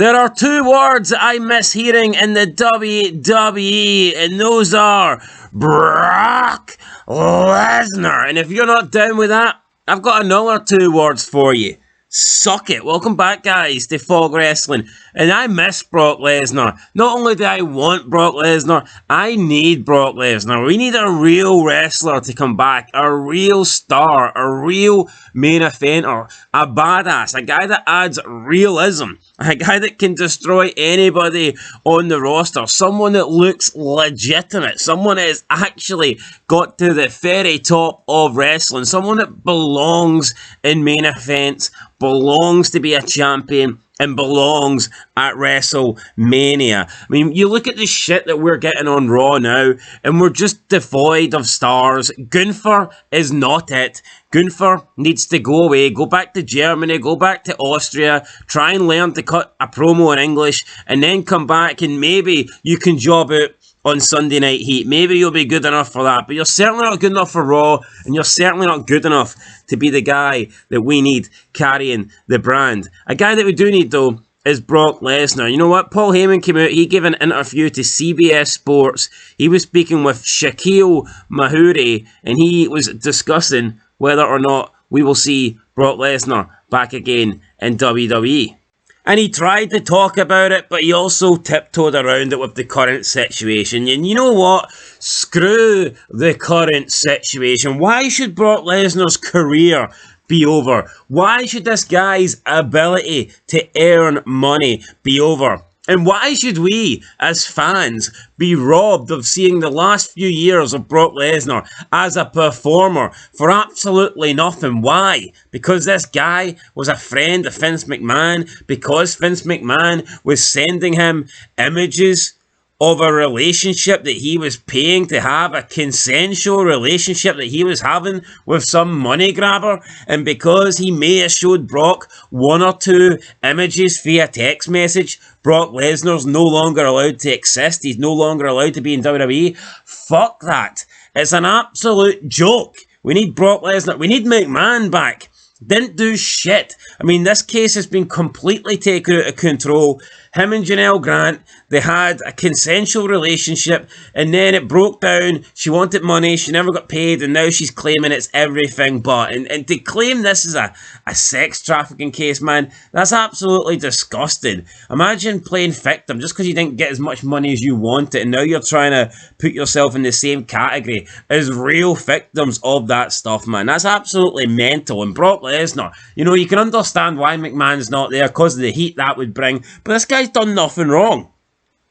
There are two words that I miss hearing in the WWE, and those are Brock Lesnar. And if you're not down with that, I've got another two words for you. Suck it. Welcome back, guys, to Fog Wrestling. And I miss Brock Lesnar. Not only do I want Brock Lesnar, I need Brock Lesnar. We need a real wrestler to come back. A real star. A real main eventer. A badass. A guy that adds realism. A guy that can destroy anybody on the roster. Someone that looks legitimate. Someone that has actually got to the very top of wrestling. Someone that belongs in main events. Belongs to be a champion. And belongs at WrestleMania. I mean, you look at the shit that we're getting on Raw now, and we're just devoid of stars. Gunther is not it. Gunther needs to go away, go back to Germany, go back to Austria, try and learn to cut a promo in English, and then come back and maybe you can job out on Sunday Night Heat. Maybe you'll be good enough for that, but you're certainly not good enough for Raw, and you're certainly not good enough to be the guy that we need carrying the brand. A guy that we do need, though, is Brock Lesnar. You know what? Paul Heyman came out, he gave an interview to CBS Sports. He was speaking with Shaquille Mahuri, and he was discussing whether or not we will see Brock Lesnar back again in WWE. And he tried to talk about it, but he also tiptoed around it with the current situation. And you know what? Screw the current situation. Why should Brock Lesnar's career be over? Why should this guy's ability to earn money be over? And why should we, as fans, be robbed of seeing the last few years of Brock Lesnar as a performer for absolutely nothing? Why? Because this guy was a friend of Vince McMahon? Because Vince McMahon was sending him images of a relationship that he was paying to have, a consensual relationship that he was having with some money grabber, and because he may have showed Brock one or two images via text message, Brock Lesnar's no longer allowed to exist, he's no longer allowed to be in WWE? Fuck that. It's an absolute joke. We need Brock Lesnar, we need McMahon back. Didn't do shit. I mean, this case has been completely taken out of control. Him and Janelle Grant, they had a consensual relationship, and then it broke down. She wanted money, she never got paid, and now she's claiming it's everything but. And to claim this is a sex trafficking case, man, that's absolutely disgusting. Imagine playing victim just because you didn't get as much money as you wanted, and now you're trying to put yourself in the same category as real victims of that stuff, man. That's absolutely mental. And Brock Lesnar, you know, you can understand why McMahon's not there because of the heat that would bring, but this guy's done nothing wrong.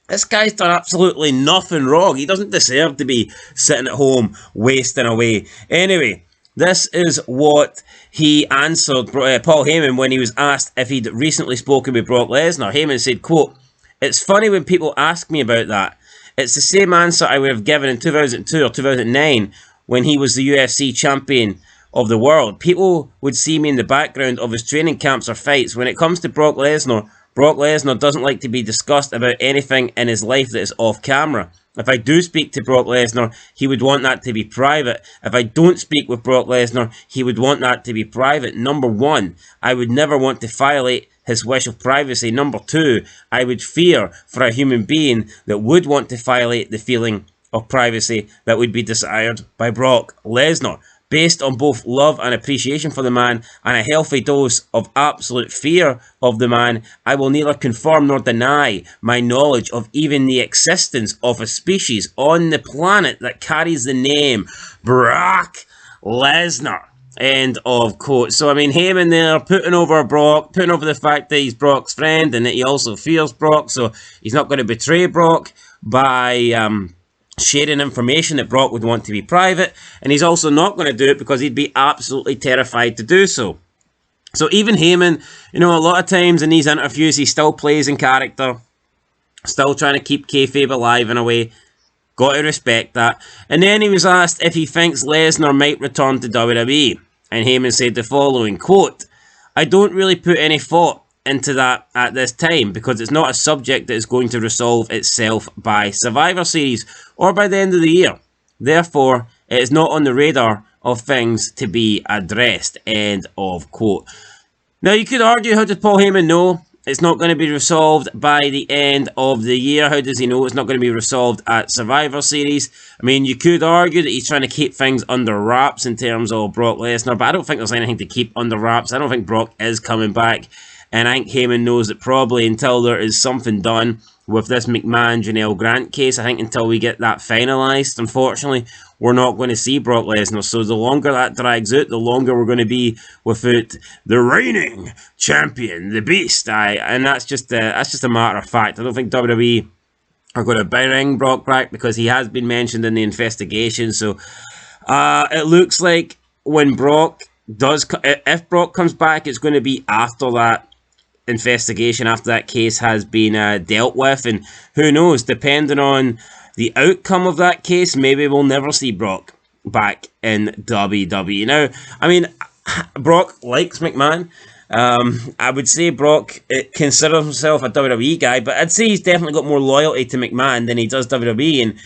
This guy's done absolutely nothing wrong. He doesn't deserve to be sitting at home wasting away. Anyway, this is what he answered Paul Heyman when he was asked if he'd recently spoken with Brock Lesnar. Heyman said, quote, "It's funny when people ask me about that. It's the same answer I would have given in 2002 or 2009 when he was the UFC champion of the world. People would see me in the background of his training camps or fights. When it comes to Brock Lesnar doesn't like to be discussed about anything in his life that is off camera. If I do speak to Brock Lesnar, he would want that to be private. If I don't speak with Brock Lesnar, he would want that to be private. Number one, I would never want to violate his wish of privacy. Number two, I would fear for a human being that would want to violate the feeling of privacy that would be desired by Brock Lesnar. Based on both love and appreciation for the man and a healthy dose of absolute fear of the man, I will neither confirm nor deny my knowledge of even the existence of a species on the planet that carries the name Brock Lesnar." End of quote. So, I mean, Heyman there putting over Brock, putting over the fact that he's Brock's friend and that he also fears Brock, so he's not going to betray Brock by sharing information that Brock would want to be private, and he's also not going to do it because he'd be absolutely terrified to do so. So even Heyman, you know, a lot of times in these interviews he still plays in character, still trying to keep kayfabe alive in a way. Got to respect that. And then he was asked if he thinks Lesnar might return to WWE, and Heyman said the following, quote, "I don't really put any thought into that at this time because it's not a subject that is going to resolve itself by Survivor Series or by the end of the year. Therefore, it is not on the radar of things to be addressed." End of quote. Now, you could argue, how did Paul Heyman know it's not going to be resolved by the end of the year? How does he know it's not going to be resolved at Survivor Series? I mean, you could argue that he's trying to keep things under wraps in terms of Brock Lesnar, but I don't think there's anything to keep under wraps. I don't think Brock is coming back, and I think Heyman knows that probably until there is something done with this McMahon-Janelle Grant case, I think until we get that finalised, unfortunately, we're not going to see Brock Lesnar. So the longer that drags out, the longer we're going to be without the reigning champion, the Beast. And that's just a matter of fact. I don't think WWE are going to bring Brock back because he has been mentioned in the investigation. So it looks like when Brock does, if Brock comes back, it's going to be after that investigation, after that case has been dealt with, and who knows, depending on the outcome of that case, maybe we'll never see Brock back in WWE. Now, I mean, Brock likes McMahon. I would say Brock considers himself a WWE guy, but I'd say he's definitely got more loyalty to McMahon than he does WWE, and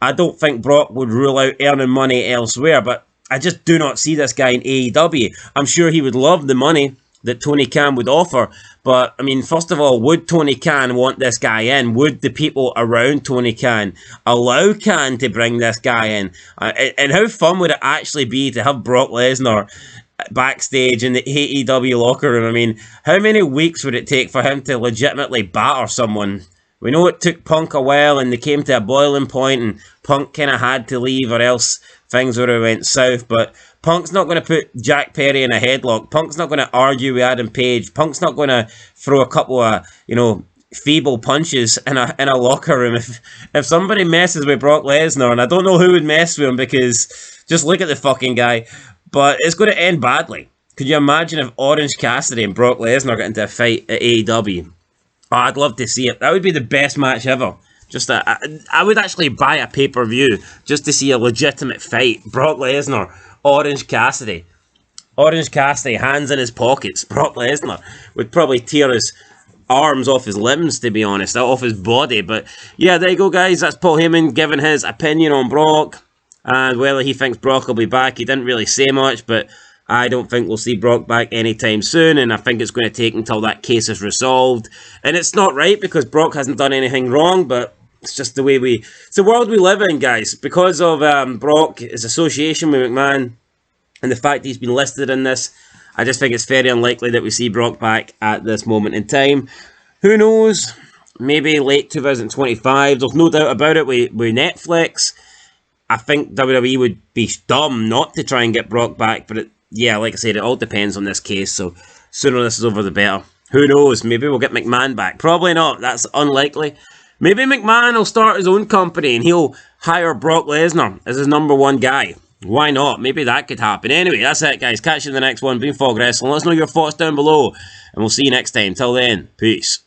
I don't think Brock would rule out earning money elsewhere, but I just do not see this guy in AEW. I'm sure he would love the money that Tony Khan would offer, but I mean, first of all, would Tony Khan want this guy in? Would the people around Tony Khan allow Khan to bring this guy in? And how fun would it actually be to have Brock Lesnar backstage in the AEW locker room? I mean, how many weeks would it take for him to legitimately batter someone? We know it took Punk a while and they came to a boiling point and Punk kind of had to leave or else things would have went south, but Punk's not going to put Jack Perry in a headlock. Punk's not going to argue with Adam Page. Punk's not going to throw a couple of, feeble punches in a locker room. If somebody messes with Brock Lesnar, and I don't know who would mess with him because just look at the fucking guy, but it's going to end badly. Could you imagine if Orange Cassidy and Brock Lesnar got into a fight at AEW? Oh, I'd love to see it. That would be the best match ever. I would actually buy a pay-per-view just to see a legitimate fight. Brock Lesnar, Orange Cassidy. Orange Cassidy, hands in his pockets. Brock Lesnar would probably tear his arms off his limbs, to be honest, off his body. But yeah, there you go, guys. That's Paul Heyman giving his opinion on Brock and whether he thinks Brock will be back. He didn't really say much, but I don't think we'll see Brock back anytime soon, and I think it's going to take until that case is resolved. And it's not right because Brock hasn't done anything wrong, but it's just the way it's the world we live in, guys. Because of Brock, his association with McMahon, and the fact he's been listed in this, I just think it's very unlikely that we see Brock back at this moment in time. Who knows? Maybe late 2025. There's no doubt about it with Netflix. I think WWE would be dumb not to try and get Brock back, but yeah, like I said, it all depends on this case, so sooner this is over the better. Who knows? Maybe we'll get McMahon back. Probably not. That's unlikely. Maybe McMahon will start his own company and he'll hire Brock Lesnar as his number one guy. Why not? Maybe that could happen. Anyway, that's it, guys. Catch you in the next one. Been Fog Wrestling. Let us know your thoughts down below, and we'll see you next time. Till then, peace.